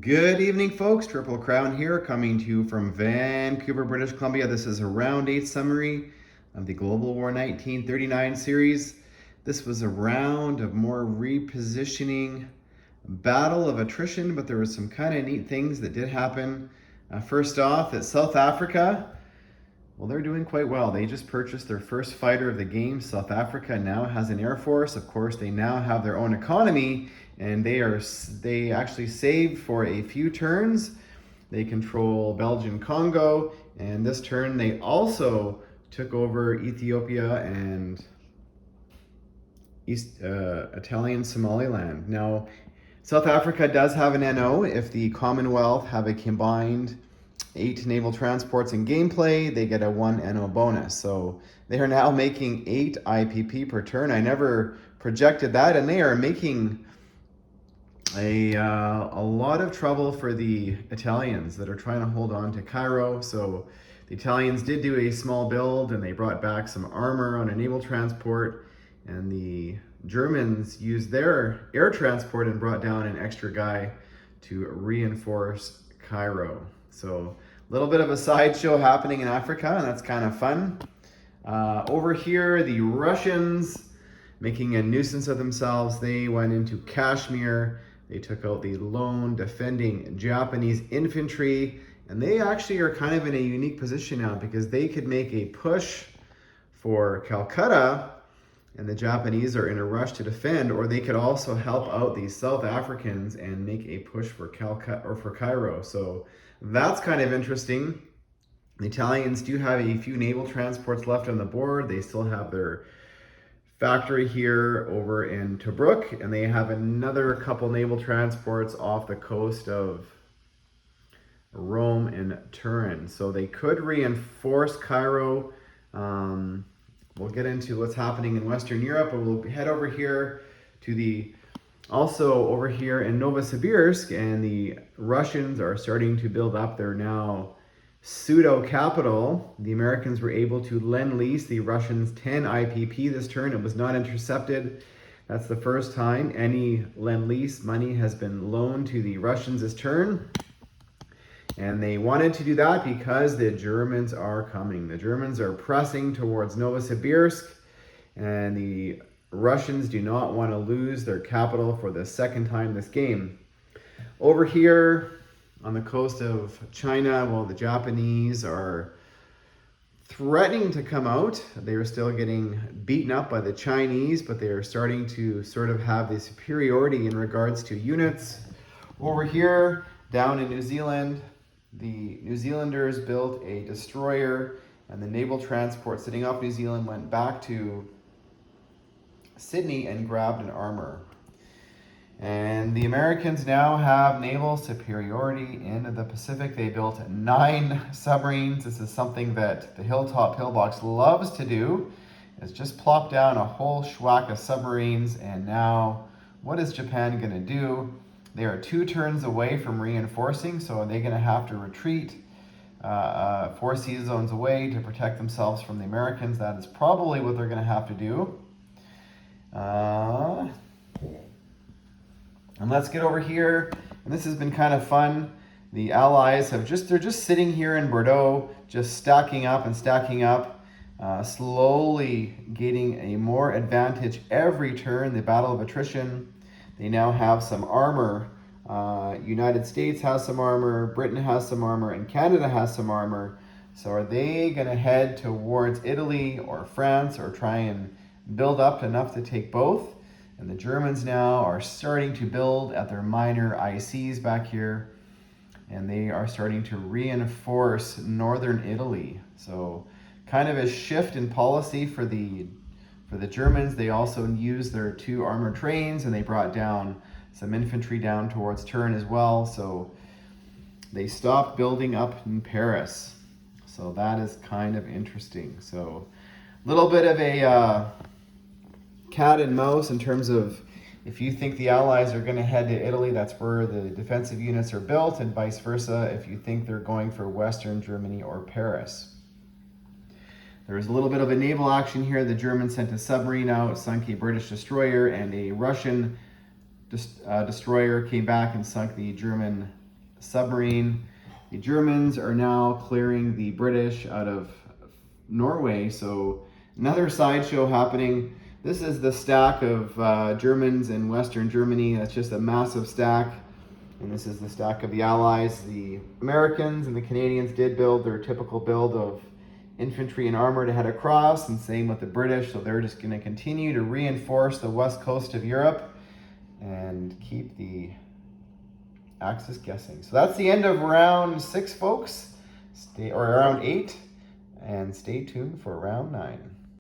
Good evening, folks. Triple Crown here, coming to you from Vancouver, British Columbia. This is a Round 8 summary of the Global War 1939 series. This was a round of more repositioning, battle of attrition, but there were some kind of neat things that did happen. First off, at South Africa, well, they're doing quite well. They just purchased their first fighter of the game. South Africa now has an air force. Of course, they now have their own economy, and they actually saved for a few turns. They control Belgian Congo, and this turn they also took over Ethiopia and Italian Somaliland. Now, South Africa does have an NO. If the Commonwealth have a combined 8 naval transports in gameplay, they get a 1 NO bonus. So they are now making 8 IPP per turn. I never projected that, and they are making a lot of trouble for the Italians that are trying to hold on to Cairo. So the Italians did do a small build, and they brought back some armor on a naval transport, and the Germans used their air transport and brought down an extra guy to reinforce Cairo. So a little bit of a sideshow happening in Africa, and that's kind of fun. Over here, the Russians making a nuisance of themselves. They went into Kashmir. They took out the lone defending Japanese infantry, and they actually are kind of in a unique position now because they could make a push for Calcutta, and the Japanese are in a rush to defend, or they could also help out the South Africans and make a push for Calcutta or for Cairo. So that's kind of interesting. The Italians do have a few naval transports left on the board. They still have their factory here over in Tobruk, and they have another couple naval transports off the coast of Rome and Turin. So they could reinforce Cairo. We'll get into what's happening in Western Europe, but we'll head over here to also over here in Novosibirsk, and the Russians are starting to build up their now pseudo capital. The Americans were able to lend-lease the Russians 10 IPP this turn. It was not intercepted. That's the first time any lend-lease money has been loaned to the Russians this turn. And they wanted to do that because the Germans are coming. The Germans are pressing towards Novosibirsk, and the Russians do not want to lose their capital for the second time this game. Over here on the coast of China, well, the Japanese are threatening to come out. They are still getting beaten up by the Chinese, but they are starting to sort of have the superiority in regards to units. Over here, down in New Zealand, the New Zealanders built a destroyer, and the naval transport sitting off New Zealand went back to Sydney and grabbed an armor. And the Americans now have naval superiority in the Pacific. They built 9 submarines. This is something that the Hilltop Pillbox loves to do, is just plop down a whole schwack of submarines. And now, what is Japan going to do? They are 2 turns away from reinforcing, so they're going to have to retreat 4 sea zones away to protect themselves from the Americans. That is probably what they're going to have to do. And let's get over here, and this has been kind of fun. The Allies they're just sitting here in Bordeaux, just stacking up and stacking up, slowly gaining a more advantage every turn. The battle of attrition. They now have some armor. United States has some armor, Britain has some armor, and Canada has some armor. So are they going to head towards Italy or France or try and build up enough to take both? And the Germans now are starting to build at their minor ICs back here, and they are starting to reinforce northern Italy. So kind of a shift in policy for the Germans. They also used their 2 armored trains, and they brought down some infantry down towards Turin as well. So they stopped building up in Paris. So that is kind of interesting. So a little bit of a cat and mouse in terms of, if you think the Allies are going to head to Italy, that's where the defensive units are built, and vice versa if you think they're going for Western Germany or Paris. There was a little bit of a naval action here. The Germans sent a submarine out, sunk a British destroyer, and a Russian destroyer came back and sunk the German submarine. The Germans are now clearing the British out of Norway. So another sideshow happening. This is the stack of Germans in Western Germany. That's just a massive stack. And this is the stack of the Allies. The Americans and the Canadians did build their typical build of infantry and armor to head across, and same with the British. So they're just going to continue to reinforce the west coast of Europe and keep the Axis guessing. So that's the end of round 6, folks. Or round 8. And stay tuned for round 9.